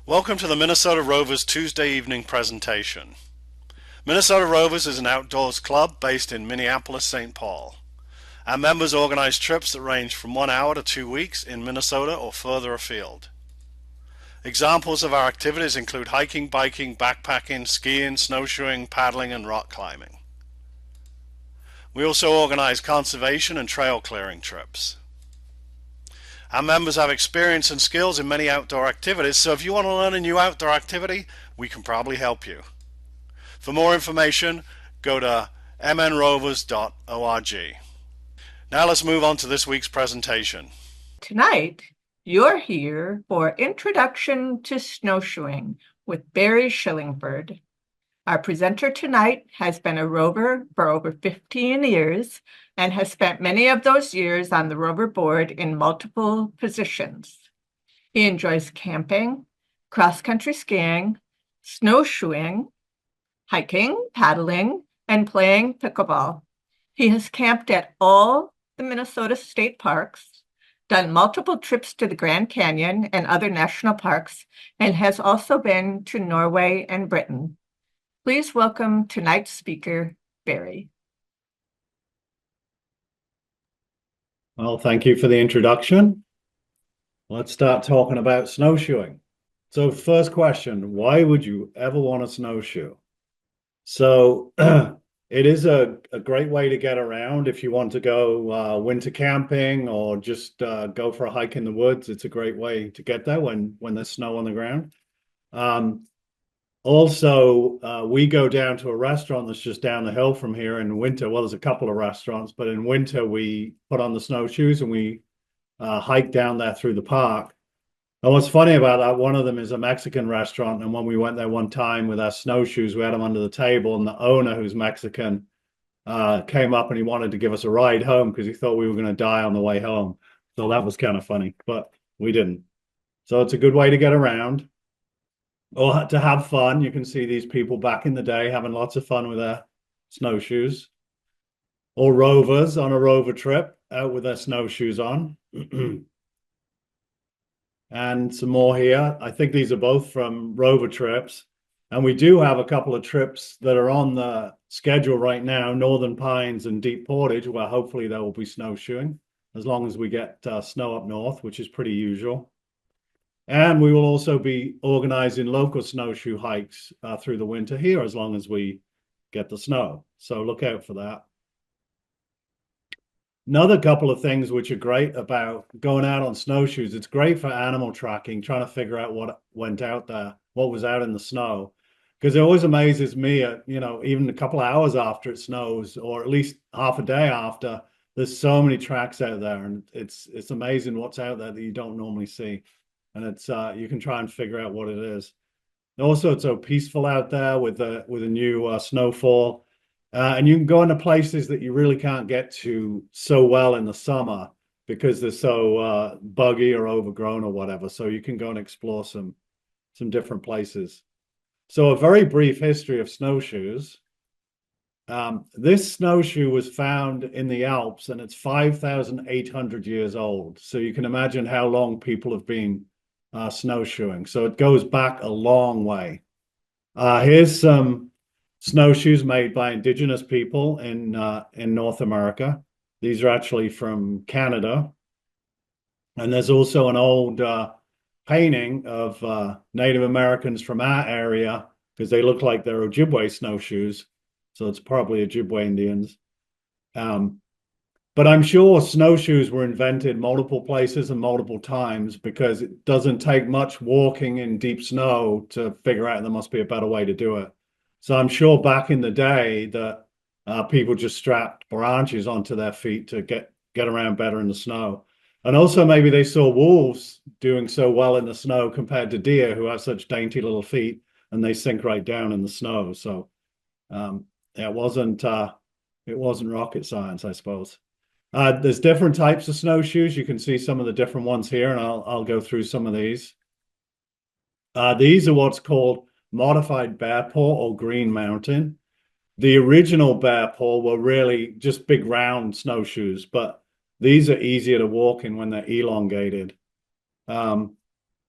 Welcome to the Minnesota Rovers Tuesday evening presentation. Minnesota Rovers is an outdoors club based in Minneapolis, St. Paul. Our members organize trips that range from 1 hour to 2 weeks in Minnesota or further afield. Examples of our activities include hiking, biking, backpacking, skiing, snowshoeing, paddling, and rock climbing. We also organize conservation and trail clearing trips. Our members have experience and skills in many outdoor activities, so if you want to learn a new outdoor activity, we can probably help you. For more information, go to mnrovers.org. Now let's move on to this week's presentation. Tonight, you're here for Introduction to Snowshoeing with Barry Shillingford. Our presenter tonight has been a rover for over 15 years and has spent many of those years on the rover board in multiple positions. He enjoys camping, cross-country skiing, snowshoeing, hiking, paddling, and playing pickleball. He has camped at all the Minnesota state parks, done multiple trips to the Grand Canyon and other national parks, and has also been to Norway and Britain. Please welcome tonight's speaker, Barry. Well, thank you for the introduction. Let's start talking about snowshoeing. So first question, why would you ever want to snowshoe? So it is a great way to get around if you want to go winter camping or just go for a hike in the woods. It's a great way to get there when there's snow on the ground. Also, we go down to a restaurant that's just down the hill from here in winter. Well, there's a couple of restaurants, but in winter we put on the snowshoes and we hike down there through the park. And what's funny about that, one of them is a Mexican restaurant. And when we went there one time with our snowshoes, we had them under the table, and the owner, who's Mexican, came up and he wanted to give us a ride home because he thought we were going to die on the way home. So that was kind of funny, but we didn't. So it's a good way to get around or to have fun. You can see these people back in the day having lots of fun with their snowshoes, or rovers on a rover trip out with their snowshoes on. And some more here. I think these are both from rover trips. And we do have a couple of trips that are on the schedule right now, Northern Pines and Deep Portage, where hopefully there will be snowshoeing, as long as we get snow up north, which is pretty usual. And we will also be organizing local snowshoe hikes through the winter here, as long as we get the snow. So look out for that. Another couple of things which are great about going out on snowshoes, it's great for animal tracking, trying to figure out what went out there, what was out in the snow. Because it always amazes me, even a couple of hours after it snows, or at least half a day after, there's so many tracks out there, and it's amazing what's out there that you don't normally see. And it's you can try and figure out what it is. Also, it's so peaceful out there with a new snowfall. And you can go into places that you really can't get to so well in the summer because they're so buggy or overgrown or whatever. So you can go and explore some different places. So a very brief history of snowshoes. This snowshoe was found in the Alps, and it's 5,800 years old. So you can imagine how long people have been snowshoeing. So it goes back a long way. Here's some snowshoes made by indigenous people in North America. These are actually from Canada. And there's also an old painting of Native Americans from our area, because they look like they're Ojibwe snowshoes. So it's probably Ojibwe Indians. But I'm sure snowshoes were invented multiple places and multiple times, because it doesn't take much walking in deep snow to figure out there must be a better way to do it. So I'm sure back in the day that people just strapped branches onto their feet to get around better in the snow. And also maybe they saw wolves doing so well in the snow compared to deer, who have such dainty little feet, and they sink right down in the snow. So it wasn't rocket science, I suppose. There's different types of snowshoes. You can see some of the different ones here, and I'll go through some of these. These are what's called modified bear paw or green mountain. The original bear paw were really just big round snowshoes, but these are easier to walk in when they're elongated.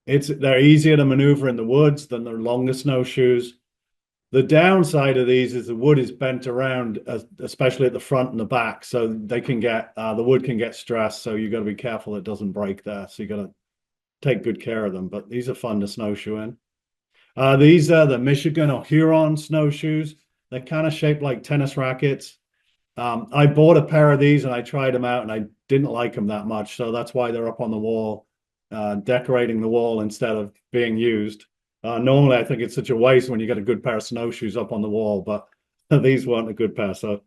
They're easier to maneuver in the woods than the longer snowshoes. The downside of these is the wood is bent around, especially at the front and the back, so they can get the wood can get stressed. So you got to be careful it doesn't break there. So you got to take good care of them. But these are fun to snowshoe in. These are the Michigan or Huron snowshoes. They're kind of shaped like tennis rackets. I bought a pair of these and I tried them out and I didn't like them that much. So that's why they're up on the wall, decorating the wall instead of being used. Normally, I think it's such a waste when you get a good pair of snowshoes up on the wall, but these weren't a good pair. So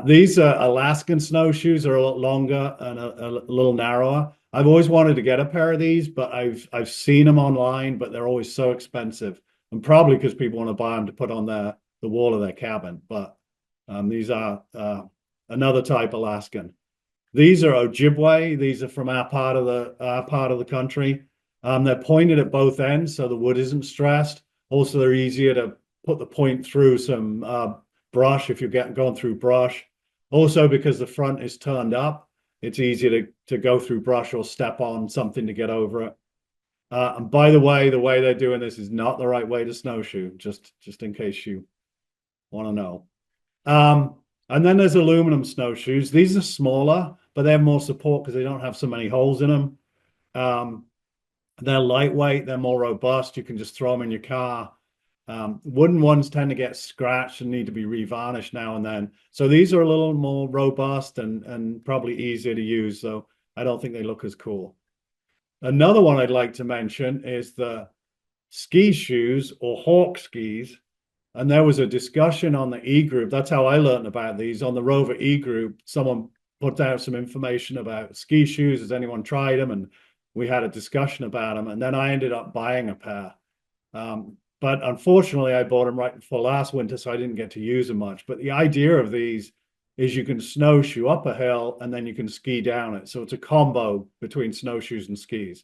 these Alaskan snowshoes are a lot longer and a little narrower. I've always wanted to get a pair of these, but I've seen them online, but they're always so expensive, and probably because people want to buy them to put on the wall of their cabin. But these are another type Alaskan. These are Ojibwe. These are from our part of the country. They're pointed at both ends, so the wood isn't stressed. Also, they're easier to put the point through some brush if you're going through brush. Also, because the front is turned up, it's easier to go through brush or step on something to get over it. And by the way they're doing this is not the right way to snowshoe, just in case you want to know. And then there's aluminum snowshoes. These are smaller, but they have more support because they don't have so many holes in them. They're lightweight, they're more robust. You can just throw them in your car. Wooden ones tend to get scratched and need to be revarnished now and then. So these are a little more robust and probably easier to use. So I don't think they look as cool. Another one I'd like to mention is the ski shoes or hawk skis. And there was a discussion on the e-group. That's how I learned about these. On the Rover e-group, someone put out some information about ski shoes. Has anyone tried them? And we had a discussion about them. And then I ended up buying a pair. But unfortunately, I bought them right before last winter, so I didn't get to use them much. But the idea of these is you can snowshoe up a hill and then you can ski down it. So it's a combo between snowshoes and skis.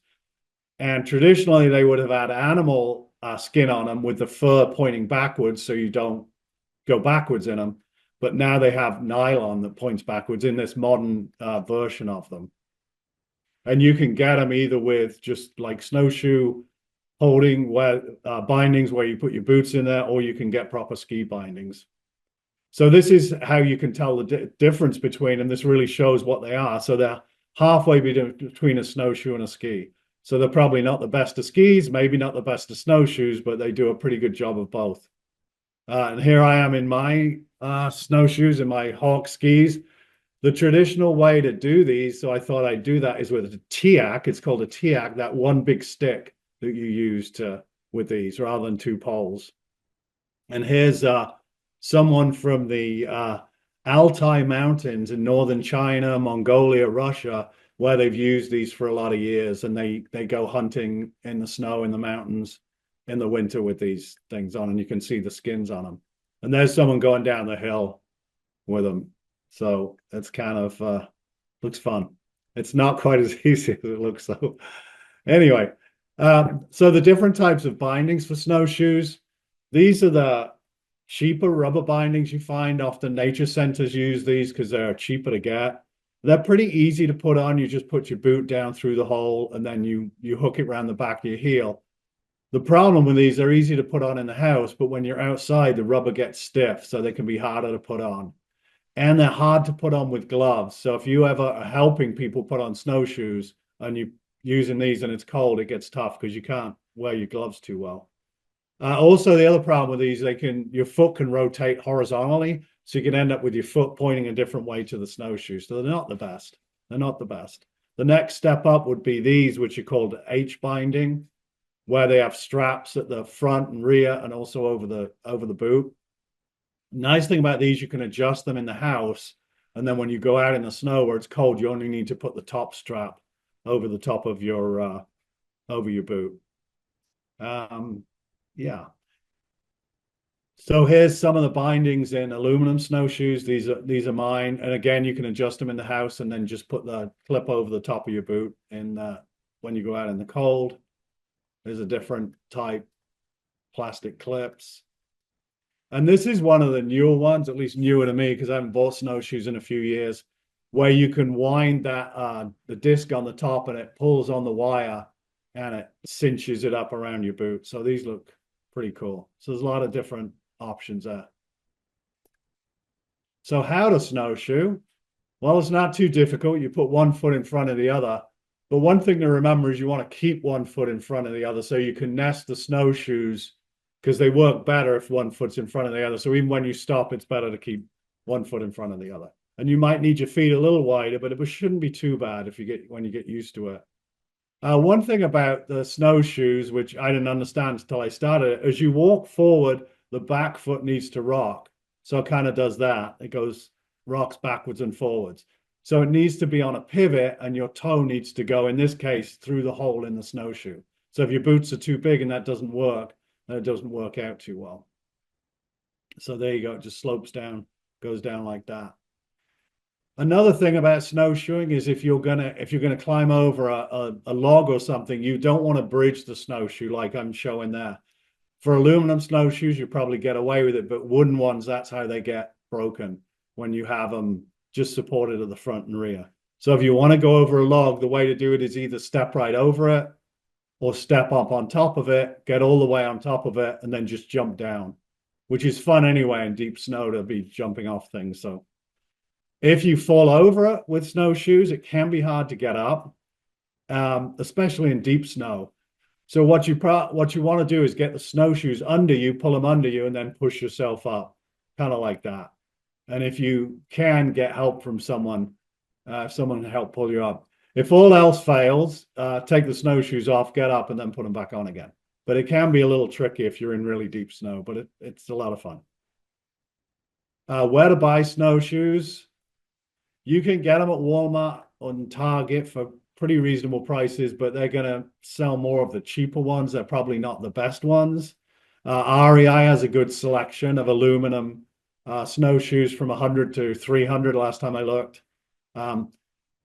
And traditionally, they would have had animal skin on them with the fur pointing backwards so you don't go backwards in them. But now they have nylon that points backwards in this modern version of them. And you can get them either with just like snowshoe holding bindings where you put your boots in there, or you can get proper ski bindings. So this is how you can tell the difference between them. This really shows what they are. So they're halfway between a snowshoe and a ski. So they're probably not the best of skis, maybe not the best of snowshoes, but they do a pretty good job of both. And here I am in my snowshoes and my hawk skis. The traditional way to do these, so I thought I'd do that, is with a tiak. It's called a tiak, that one big stick that you use with these rather than two poles. And here's someone from the Altai Mountains in northern China, Mongolia, Russia, where they've used these for a lot of years, and they go hunting in the snow in the mountains in the winter with these things on, and you can see the skins on them. And there's someone going down the hill with them. So it's kind of looks fun. It's not quite as easy as it looks though. Anyway, so the different types of bindings for snowshoes, these are the cheaper rubber bindings you find. Often nature centers use these because they're cheaper to get. They're pretty easy to put on. You just put your boot down through the hole and then you hook it around the back of your heel. The problem with these, they're easy to put on in the house, but when you're outside, the rubber gets stiff, so they can be harder to put on. And they're hard to put on with gloves. So if you ever are helping people put on snowshoes and you're using these and it's cold, it gets tough because you can't wear your gloves too well. Also, the other problem with these, your foot can rotate horizontally, so you can end up with your foot pointing a different way to the snowshoe. So they're not the best. They're not the best. The next step up would be these, which are called H binding, where they have straps at the front and rear and also over the boot. Nice thing about these, you can adjust them in the house, and then when you go out in the snow where it's cold, you only need to put the top strap over the top of your boot. Yeah. So here's some of the bindings in aluminum snowshoes. These are mine, and again, you can adjust them in the house and then just put the clip over the top of your boot when you go out in the cold. There's a different type, plastic clips. And this is one of the newer ones, at least newer to me, because I haven't bought snowshoes in a few years, where you can wind the disc on the top and it pulls on the wire and it cinches it up around your boot. So these look pretty cool. So there's a lot of different options there. So how to snowshoe? Well, it's not too difficult. You put one foot in front of the other. But one thing to remember is you want to keep one foot in front of the other so you can nest the snowshoes, because they work better if one foot's in front of the other. So even when you stop, it's better to keep one foot in front of the other. And you might need your feet a little wider, but it shouldn't be too bad when you get used to it. One thing about the snowshoes, which I didn't understand until I started, as you walk forward, the back foot needs to rock. So it kind of does that. It rocks backwards and forwards. So it needs to be on a pivot, and your toe needs to go, in this case, through the hole in the snowshoe. So if your boots are too big and that doesn't work, then it doesn't work out too well. So there you go. It just slopes down, goes down like that. Another thing about snowshoeing is if you're gonna climb over a log or something, you don't want to bridge the snowshoe like I'm showing there. For aluminum snowshoes, you probably get away with it, but wooden ones, that's how they get broken, when you have them just supported at the front and rear. So if you want to go over a log, the way to do it is either step right over it or step up on top of it, get all the way on top of it, and then just jump down, which is fun anyway in deep snow to be jumping off things. So if you fall over it with snowshoes, it can be hard to get up, especially in deep snow. So what you want to do is get the snowshoes under you, pull them under you, and then push yourself up, kind of like that. And if you can, get help from someone to help pull you up. If all else fails, take the snowshoes off, get up, and then put them back on again. But it can be a little tricky if you're in really deep snow, but it's a lot of fun. Where to buy snowshoes? You can get them at Walmart and Target for pretty reasonable prices, but they're going to sell more of the cheaper ones. They're probably not the best ones. REI has a good selection of aluminum snowshoes from 100 to 300 last time I looked. And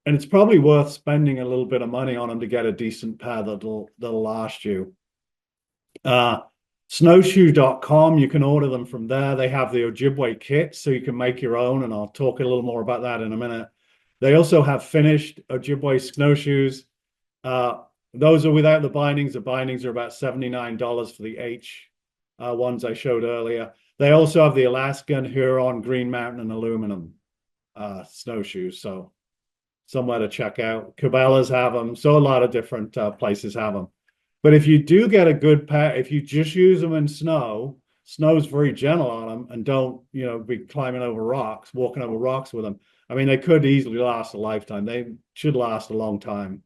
it's probably worth spending a little bit of money on them to get a decent pair that'll last you. Snowshoe.com, you can order them from there. They have the Ojibwe kit, so you can make your own, and I'll talk a little more about that in a minute. They also have finished Ojibwe snowshoes. Those are without the bindings. The bindings are about $79 for the H ones I showed earlier. They also have the Alaskan, Huron, Green Mountain, and aluminum snowshoes, so somewhere to check out. Cabela's have them, so a lot of different places have them. But if you do get a good pair, if you just use them in snow, snow's very gentle on them, and don't, be climbing over rocks, walking over rocks with them. I mean, they could easily last a lifetime. They should last a long time.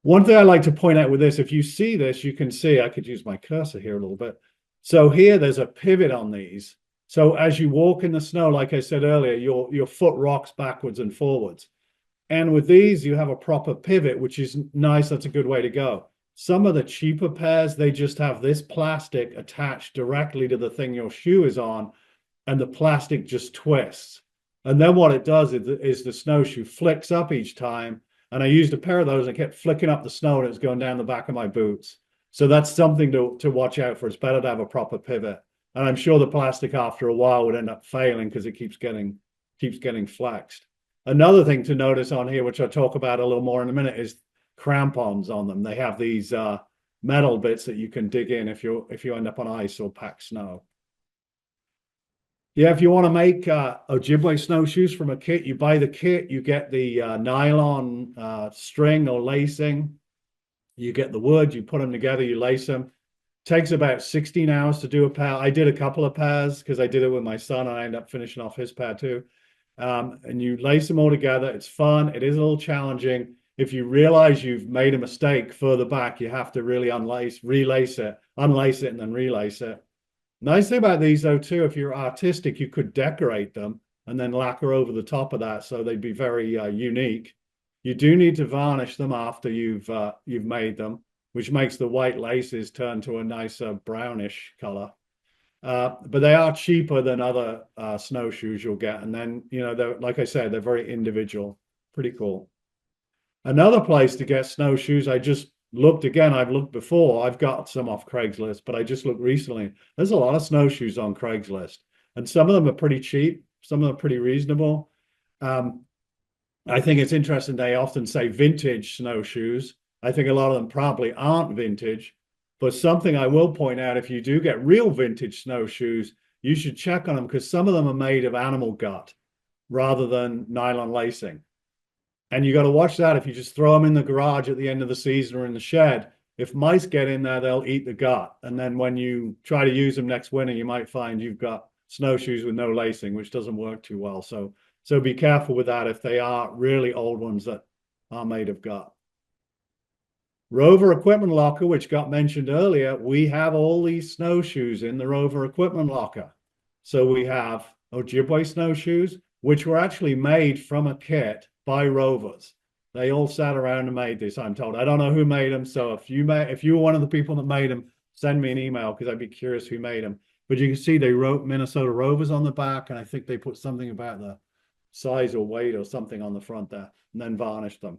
One thing I like to point out with this, if you see this, you can see, I could use my cursor here a little bit. So here, there's a pivot on these. So as you walk in the snow, like I said earlier, your foot rocks backwards and forwards. And with these, you have a proper pivot, which is nice. That's a good way to go. Some of the cheaper pairs, they just have this plastic attached directly to the thing your shoe is on, and the plastic just twists. And then what it does is the snowshoe flicks up each time. And I used a pair of those, and I kept flicking up the snow, and it was going down the back of my boots. So that's something to watch out for. It's better to have a proper pivot. And I'm sure the plastic after a while would end up failing because it keeps getting flexed. Another thing to notice on here, which I'll talk about a little more in a minute, is crampons on them. They have these metal bits that you can dig in if you end up on ice or packed snow. Yeah, if you want to make Ojibwe snowshoes from a kit, you buy the kit, you get the nylon string or lacing, you get the wood, you put them together, you lace them. Takes about 16 hours to do a pair. I did a couple of pairs because I did it with my son, and I ended up finishing off his pair too. And you lace them all together. It's fun. It is a little challenging. If you realize you've made a mistake further back, you have to really unlace it, and then relace it. Nice thing about these, though, too, if you're artistic, you could decorate them and then lacquer over the top of that, so they'd be very unique. You do need to varnish them after you've made them, which makes the white laces turn to a nicer brownish color. But they are cheaper than other snowshoes you'll get. And then, they're, like I said, they're very individual. Pretty cool. Another place to get snowshoes, I just looked again. I've looked before. I've got some off Craigslist, but I just looked recently. There's a lot of snowshoes on Craigslist, and some of them are pretty cheap. Some of them are pretty reasonable. I think it's interesting. They often say vintage snowshoes, I think a lot of them probably aren't vintage. But something I will point out, if you do get real vintage snowshoes, you should check on them because some of them are made of animal gut rather than nylon lacing. And you got to watch that. If you just throw them in the garage at the end of the season or in the shed, if mice get in there, they'll eat the gut. And then when you try to use them next winter, you might find you've got snowshoes with no lacing, which doesn't work too well. So be careful with that if they are really old ones that are made of gut. Rover equipment locker, which got mentioned earlier, we have all these snowshoes in the Rover equipment locker. So we have Ojibwe snowshoes, which were actually made from a kit by Rovers. They all sat around and made this, I'm told. I don't know who made them. So if you were one of the people that made them, send me an email because I'd be curious who made them. But you can see they wrote Minnesota Rovers on the back, and I think they put something about the size or weight or something on the front there, and then varnished them.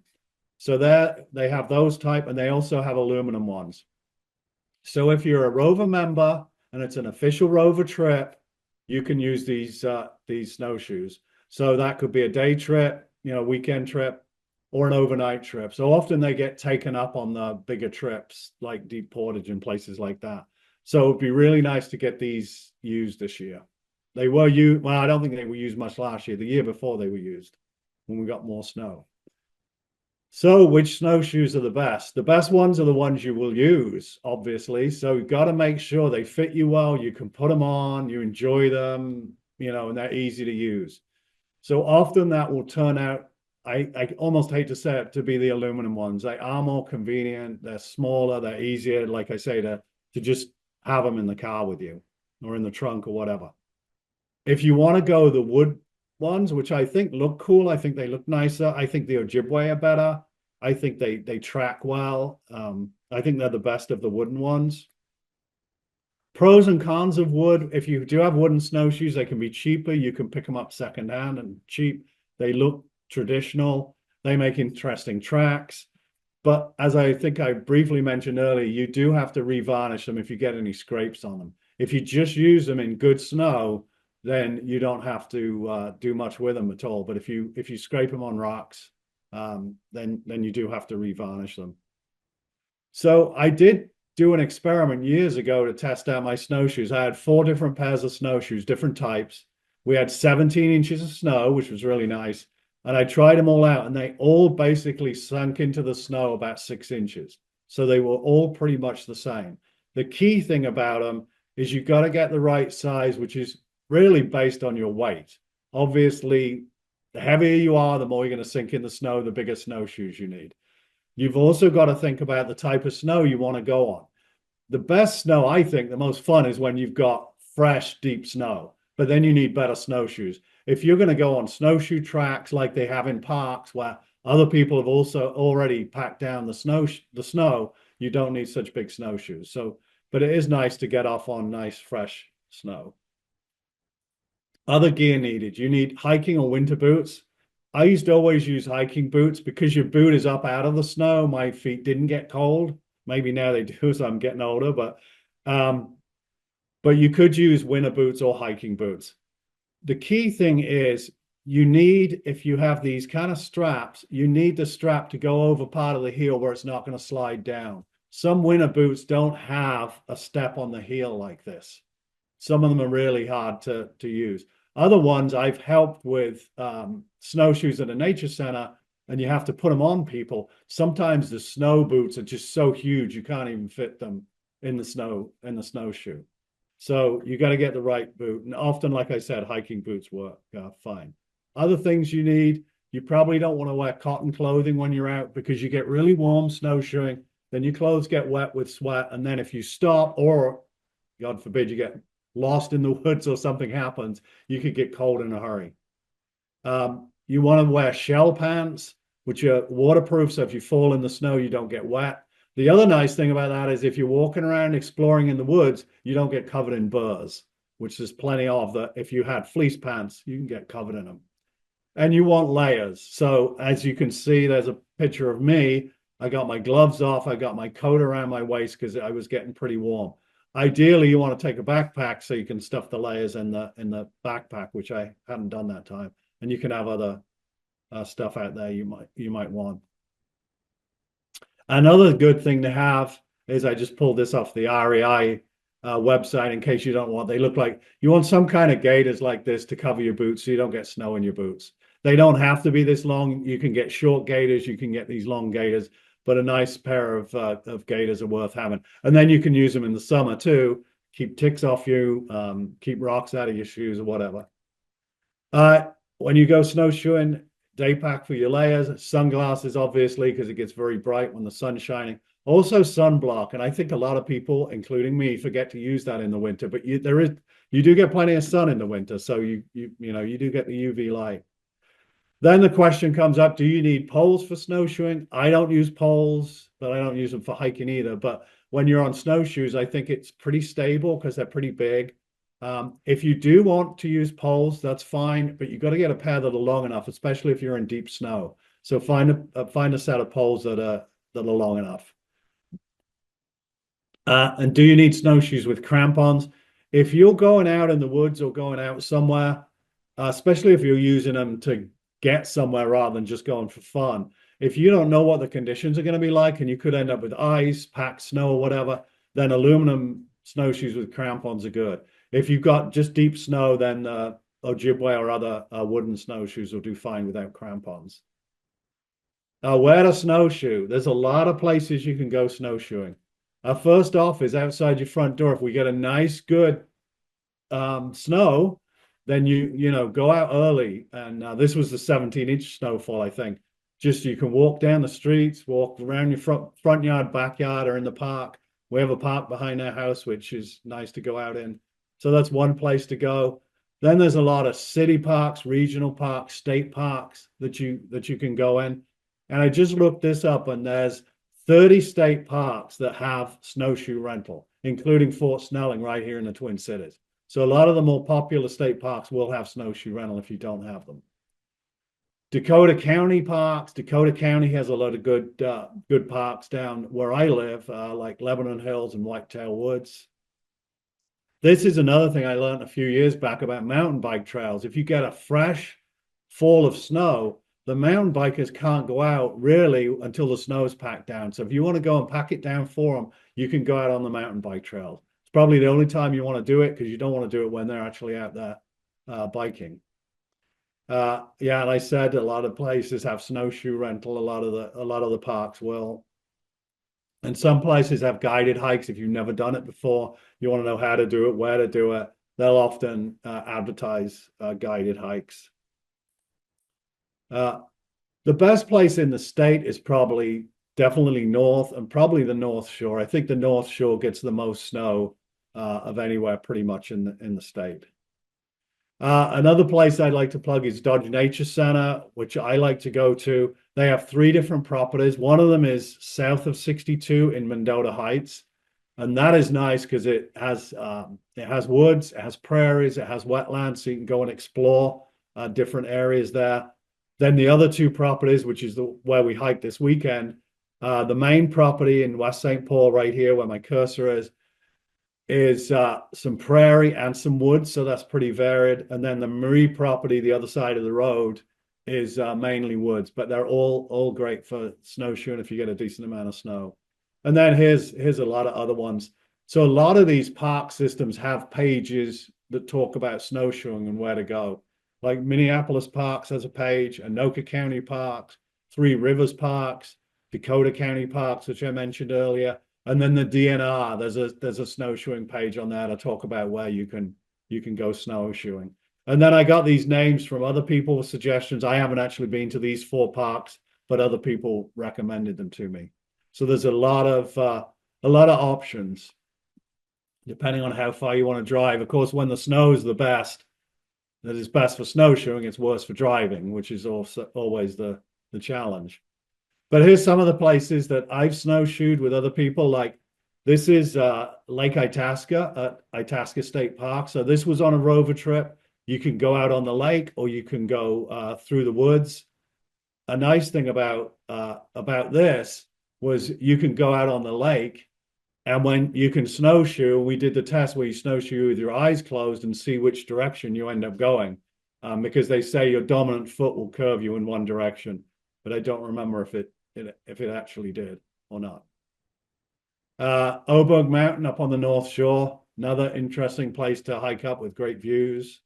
So there they have those type, and they also have aluminum ones. So if you're a Rover member and it's an official Rover trip, you can use these snowshoes. So that could be a day trip, weekend trip, or an overnight trip. So often they get taken up on the bigger trips like Deep Portage and places like that. So it'd be really nice to get these used this year. They were used, well, I don't think they were used much last year. The year before they were used when we got more snow. So which snowshoes are the best? The best ones are the ones you will use, obviously. So you've got to make sure they fit you well. You can put them on, you enjoy them, and they're easy to use. So often that will turn out, I almost hate to say it, to be the aluminum ones. They are more convenient. They're smaller. They're easier, like I say, to just have them in the car with you or in the trunk or whatever. If you want to go the wood ones, which I think look cool, I think they look nicer. I think the Ojibwe are better. I think they track well. I think they're the best of the wooden ones. Pros and cons of wood. If you do have wooden snowshoes, they can be cheaper. You can pick them up secondhand and cheap. They look traditional. They make interesting tracks. But as I think I briefly mentioned earlier, you do have to revarnish them if you get any scrapes on them. If you just use them in good snow, then you don't have to do much with them at all. But if you scrape them on rocks, then you do have to revarnish them. So I did do an experiment years ago to test out my snowshoes. I had 4 different pairs of snowshoes, different types. We had 17 inches of snow, which was really nice. And I tried them all out, and they all basically sunk into the snow about 6 inches. So they were all pretty much the same. The key thing about them is you've got to get the right size, which is really based on your weight. Obviously, the heavier you are, the more you're going to sink in the snow, the bigger snowshoes you need. You've also got to think about the type of snow you want to go on. The best snow, I think, the most fun is when you've got fresh, deep snow, but then you need better snowshoes. If you're going to go on snowshoe tracks like they have in parks where other people have also already packed down the snow, you don't need such big snowshoes. So, but it is nice to get off on nice, fresh snow. Other gear needed. You need hiking or winter boots. I used to always use hiking boots because your boot is up out of the snow. My feet didn't get cold. Maybe now they do, so I'm getting older, but you could use winter boots or hiking boots. The key thing is you need, if you have these kind of straps, you need the strap to go over part of the heel where it's not going to slide down. Some winter boots don't have a step on the heel like this. Some of them are really hard to use. Other ones I've helped with snowshoes at a nature center, and you have to put them on people. Sometimes the snow boots are just so huge you can't even fit them in the snowshoe. So you got to get the right boot. And often, like I said, hiking boots work fine. Other things you need, you probably don't want to wear cotton clothing when you're out because you get really warm snowshoeing. Then your clothes get wet with sweat. And then if you stop, or God forbid you get lost in the woods or something happens, you could get cold in a hurry. You want to wear shell pants, which are waterproof. So if you fall in the snow, you don't get wet. The other nice thing about that is if you're walking around exploring in the woods, you don't get covered in burrs, which there's plenty of. That if you had fleece pants, you can get covered in them. And you want layers. So as you can see, there's a picture of me. I got my gloves off. I got my coat around my waist because I was getting pretty warm. Ideally, you want to take a backpack so you can stuff the layers in the backpack, which I hadn't done that time. And you can have other stuff out there you might want. Another good thing to have is, I just pulled this off the REI website in case you don't want, they look like, you want some kind of gaiters like this to cover your boots so you don't get snow in your boots. They don't have to be this long. You can get short gaiters, you can get these long gaiters, but a nice pair of gaiters are worth having. And then you can use them in the summer too. Keep ticks off you, keep rocks out of your shoes or whatever. When you go snowshoeing, day pack for your layers, sunglasses, obviously, because it gets very bright when the sun's shining. Also sunblock, and I think a lot of people, including me, forget to use that in the winter. But you do get plenty of sun in the winter, so you do get the UV light. Then the question comes up, do you need poles for snowshoeing? I don't use poles, but I don't use them for hiking either. But when you're on snowshoes, I think it's pretty stable because they're pretty big. If you do want to use poles, that's fine, but you've got to get a pair that are long enough, especially if you're in deep snow. So find a set of poles that are long enough. And do you need snowshoes with crampons? If you're going out in the woods or going out somewhere, especially if you're using them to get somewhere rather than just going for fun, if you don't know what the conditions are going to be like and you could end up with ice, packed snow, or whatever, then aluminum snowshoes with crampons are good. If you've got just deep snow, then Ojibwe or other wooden snowshoes will do fine without crampons. Where to snowshoe? There's a lot of places you can go snowshoeing. First off is outside your front door. If we get a nice, good snow, then you go out early. And this was the 17-inch snowfall, I think. Just you can walk down the streets, walk around your front yard, backyard, or in the park. We have a park behind our house, which is nice to go out in. So that's one place to go. Then there's a lot of city parks, regional parks, state parks that you can go in. And I just looked this up, and there's 30 state parks that have snowshoe rental, including Fort Snelling right here in the Twin Cities. So a lot of the more popular state parks will have snowshoe rental if you don't have them. Dakota County parks. Dakota County has a lot of good parks down where I live, like Lebanon Hills and Whitetail Woods. This is another thing I learned a few years back about mountain bike trails. If you get a fresh fall of snow, the mountain bikers can't go out really until the snow is packed down. So if you want to go and pack it down for them, you can go out on the mountain bike trails. It's probably the only time you want to do it because you don't want to do it when they're actually out there biking. Yeah, and I said a lot of places have snowshoe rental. A lot of the parks will. And some places have guided hikes. If you've never done it before, you want to know how to do it, where to do it, they'll often advertise guided hikes. The best place in the state is definitely north, and probably the North Shore. I think the North Shore gets the most snow of anywhere pretty much in the state. Another place I'd like to plug is Dodge Nature Center, which I like to go to. They have 3 different properties. One of them is south of 62 in Mendota Heights. And that is nice because it has woods, it has prairies, it has wetlands, so you can go and explore different areas there. Then the other 2 properties, which is where we hiked this weekend, the main property in West St. Paul right here where my cursor is some prairie and some woods, so that's pretty varied. And then the Marie property, the other side of the road, is mainly woods, but they're all great for snowshoeing if you get a decent amount of snow. And then here's a lot of other ones. So a lot of these park systems have pages that talk about snowshoeing and where to go. Like Minneapolis Parks has a page, Anoka County Parks, Three Rivers Parks, Dakota County Parks, which I mentioned earlier. And then the DNR, there's a snowshoeing page on there to talk about where you can go snowshoeing. And then I got these names from other people with suggestions. I haven't actually been to these 4 parks, but other people recommended them to me. So there's a lot of options depending on how far you want to drive. Of course, when the snow is the best, that is best for snowshoeing, it's worse for driving, which is also always the challenge. But here's some of the places that I've snowshoed with other people. Like this is Lake Itasca at Itasca State Park. So this was on a rover trip. You can go out on the lake or you can go through the woods. A nice thing about this was you can go out on the lake, and when you can snowshoe, we did the test where you snowshoe with your eyes closed and see which direction you end up going, because they say your dominant foot will curve you in one direction, but I don't remember if it actually did. or not. Oberg Mountain up on the North Shore, another interesting place to hike up with great views.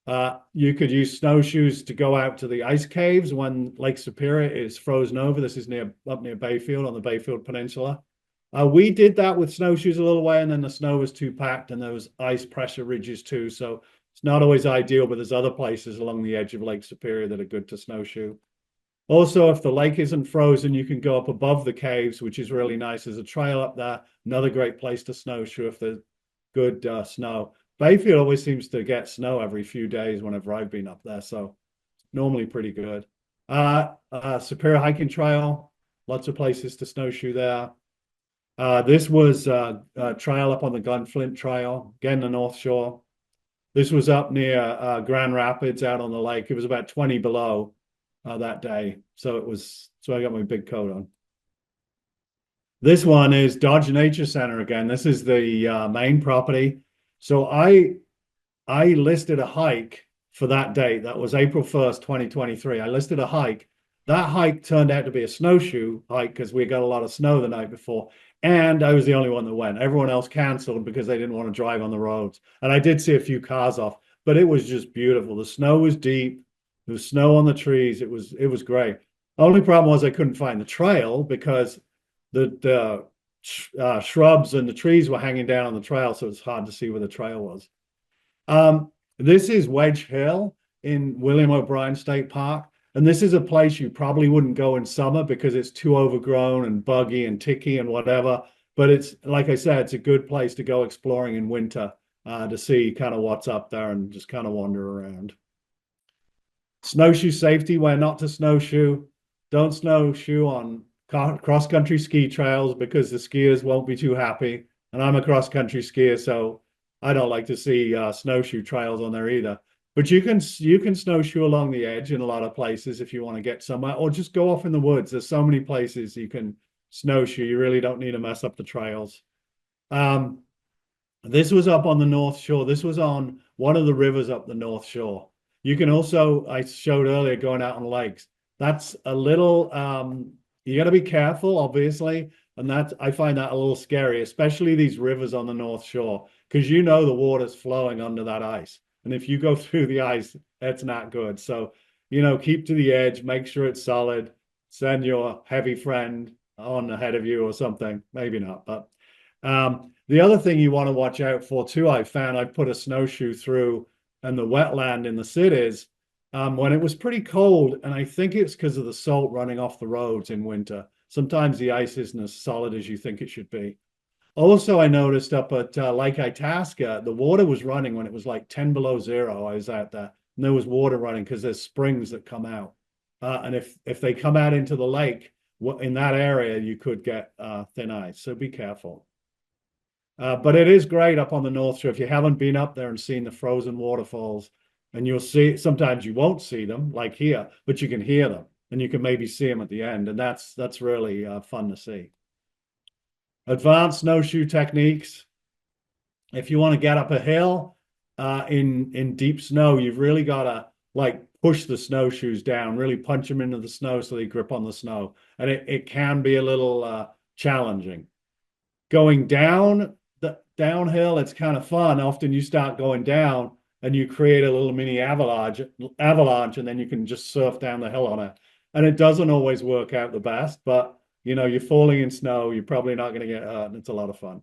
You could use snowshoes to go out to the ice caves when Lake Superior is frozen over. This is up near Bayfield on the Bayfield Peninsula. We did that with snowshoes a little way, and then the snow was too packed and there was ice pressure ridges too. So it's not always ideal, but there's other places along the edge of Lake Superior that are good to snowshoe. Also, if the lake isn't frozen, you can go up above the caves, which is really nice. There's a trail up there, another great place to snowshoe if there's good snow. Bayfield always seems to get snow every few days whenever I've been up there, so normally pretty good. Superior Hiking Trail, lots of places to snowshoe there. This was a trail up on the Gunflint Trail, again the North Shore. This was up near Grand Rapids out on the lake. It was about 20 below that day, so I got my big coat on. This one is Dodge Nature Center again. This is the main property. So I listed a hike for that date. That was April 1st, 2023. I listed a hike. That hike turned out to be a snowshoe hike because we got a lot of snow the night before. And I was the only one that went. Everyone else canceled because they didn't want to drive on the roads. And I did see a few cars off, but it was just beautiful. The snow was deep. There was snow on the trees. It was great. The only problem was I couldn't find the trail because the shrubs and the trees were hanging down on the trail, so it's hard to see where the trail was. This is Wedge Hill in William O'Brien State Park. And this is a place you probably wouldn't go in summer because it's too overgrown and buggy and ticky and whatever. But it's, like I said, it's a good place to go exploring in winter to see kind of what's up there and just kind of wander around. Snowshoe safety, where not to snowshoe. Don't snowshoe on cross-country ski trails because the skiers won't be too happy. And I'm a cross-country skier, so I don't like to see snowshoe trails on there either. But you can snowshoe along the edge in a lot of places if you want to get somewhere, or just go off in the woods. There's so many places you can snowshoe. You really don't need to mess up the trails. This was up on the North Shore. This was on one of the rivers up the North Shore. You can also, I showed earlier, going out on lakes. That's a little, you got to be careful, obviously. And I find that a little scary, especially these rivers on the North Shore, because you know the water's flowing under that ice. And if you go through the ice, that's not good. So, keep to the edge, make sure it's solid, send your heavy friend on ahead of you or something. Maybe not. But the other thing you want to watch out for too, I found I put a snowshoe through and the wetland in the cities when it was pretty cold. And I think it's because of the salt running off the roads in winter. Sometimes the ice isn't as solid as you think it should be. Also, I noticed up at Lake Itasca, the water was running when it was like 10 below zero. I was out there and there was water running because there's springs that come out. And if they come out into the lake in that area, you could get thin ice. So be careful. But it is great up on the North Shore. If you haven't been up there and seen the frozen waterfalls, and you'll see, sometimes you won't see them like here, but you can hear them and you can maybe see them at the end. And that's really fun to see. Advanced snowshoe techniques. If you want to get up a hill in deep snow, you've really got to like push the snowshoes down, really punch them into the snow so they grip on the snow. And it can be a little challenging. Going downhill, it's kind of fun. Often you start going down and you create a little mini avalanche, and then you can just surf down the hill on it. And it doesn't always work out the best, but you're falling in snow, you're probably not going to get hurt, and it's a lot of fun.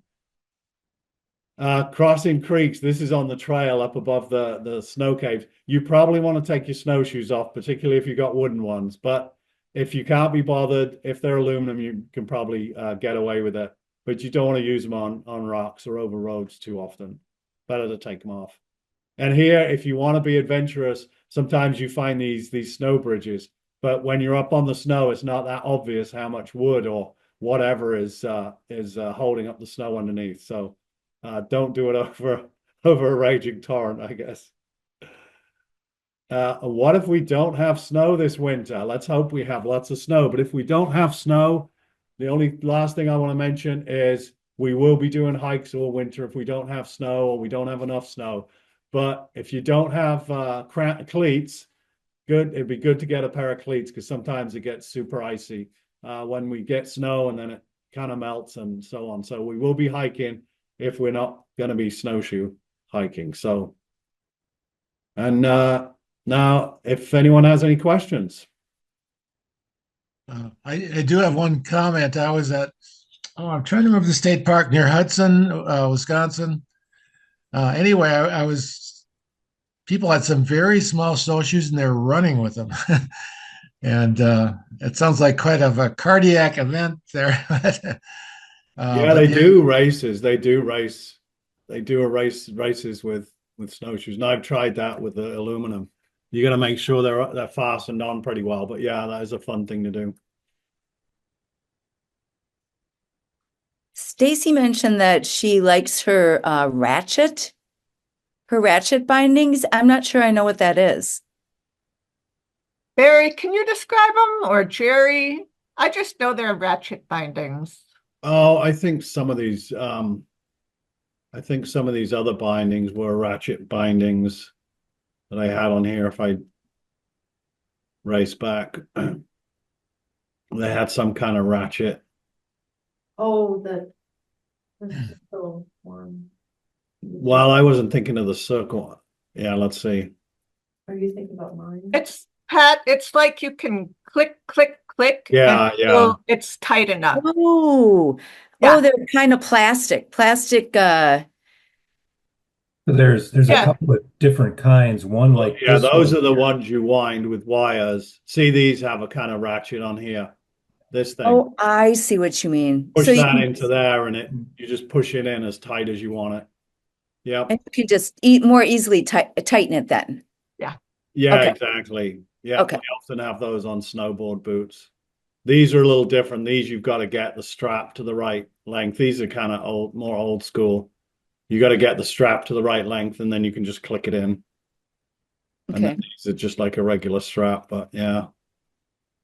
Crossing creeks, this is on the trail up above the snow caves. You probably want to take your snowshoes off, particularly if you've got wooden ones. But if you can't be bothered, if they're aluminum, you can probably get away with it. But you don't want to use them on rocks or over roads too often. Better to take them off. And here, if you want to be adventurous, sometimes you find these snow bridges. But when you're up on the snow, it's not that obvious how much wood or whatever is holding up the snow underneath. So don't do it over a raging torrent, I guess. What if we don't have snow this winter? Let's hope we have lots of snow. But if we don't have snow, the only last thing I want to mention is we will be doing hikes all winter if we don't have snow or we don't have enough snow. But if you don't have cleats, it'd be good to get a pair of cleats because sometimes it gets super icy when we get snow, and then it kind of melts and so on. So we will be hiking if we're not going to be snowshoe hiking. So, and now, if anyone has any questions. I do have one comment. I was at, I'm trying to remember the state park near Hudson, Wisconsin. Anyway, I was, people had some very small snowshoes and they're running with them. And it sounds like quite of a cardiac event there. Yeah, they do races. They do race. They do races with snowshoes. And I've tried that with the aluminum. You got to make sure they're fastened on pretty well. But yeah, that is a fun thing to do. Stacy mentioned that she likes her ratchet bindings. I'm not sure I know what that is. Barry, can you describe them? Or Jerry? I just know they're ratchet bindings. Oh, I think some of these other bindings were ratchet bindings that I had on here. If I race back, they had some kind of ratchet. Oh, the circle one. Well, I wasn't thinking of the circle. Yeah, let's see. Are you thinking about mine? It's Pat, it's like you can click, click, click. Yeah, and yeah. it's tight enough. Oh, Yeah. oh, they're kind of plastic. There's Yeah. a couple of different kinds. One like Yeah, this those one. are the ones you wind with wires. See, these have a kind of ratchet on here. This thing. Oh, I see what you mean. Push So you that can, into there, and you just push it in as tight as you want it. Yep. and you can just eat more easily tighten it then. Yeah, Okay. exactly. Yeah, Okay. we often have those on snowboard boots. These are a little different. These you've got to get the strap to the right length. These are kind of more old school. You got to get the strap to the right length, and then you can just click it in. And Okay. then these are just like a regular strap, but yeah.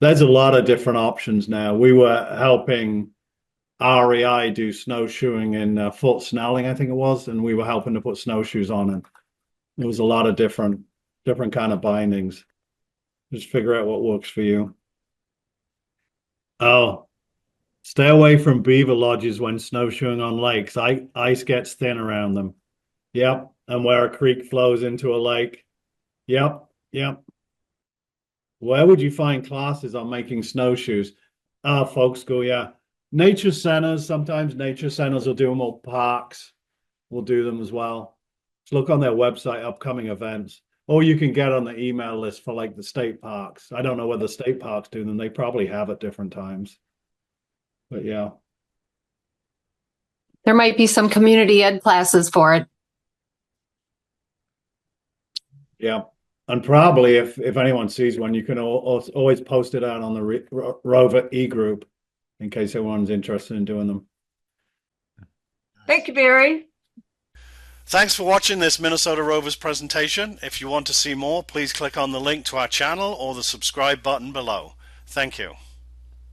There's a lot of different options now. We were helping REI do snowshoeing in Fort Snelling, I think it was, and we were helping to put snowshoes on, and there was a lot of different kind of bindings. Just figure out what works for you. Oh, stay away from beaver lodges when snowshoeing on lakes. Ice gets thin around them. Yep. And where a creek flows into a lake. Yep. Yep. Where would you find classes on making snowshoes? Folk school, yeah. Nature centers, sometimes nature centers will do them, or parks will do them as well. Just look on their website, upcoming events. Or you can get on the email list for like the state parks. I don't know whether state parks do them. They probably have at different times. But yeah. There might be some community ed classes for it. Yeah. And probably if anyone sees one, you can always post it out on the Rover e-group in case anyone's interested in doing them. Thank you, Barry. Thanks for watching this Minnesota Rovers presentation. If you want to see more, please click on the link to our channel or the subscribe button below. Thank you.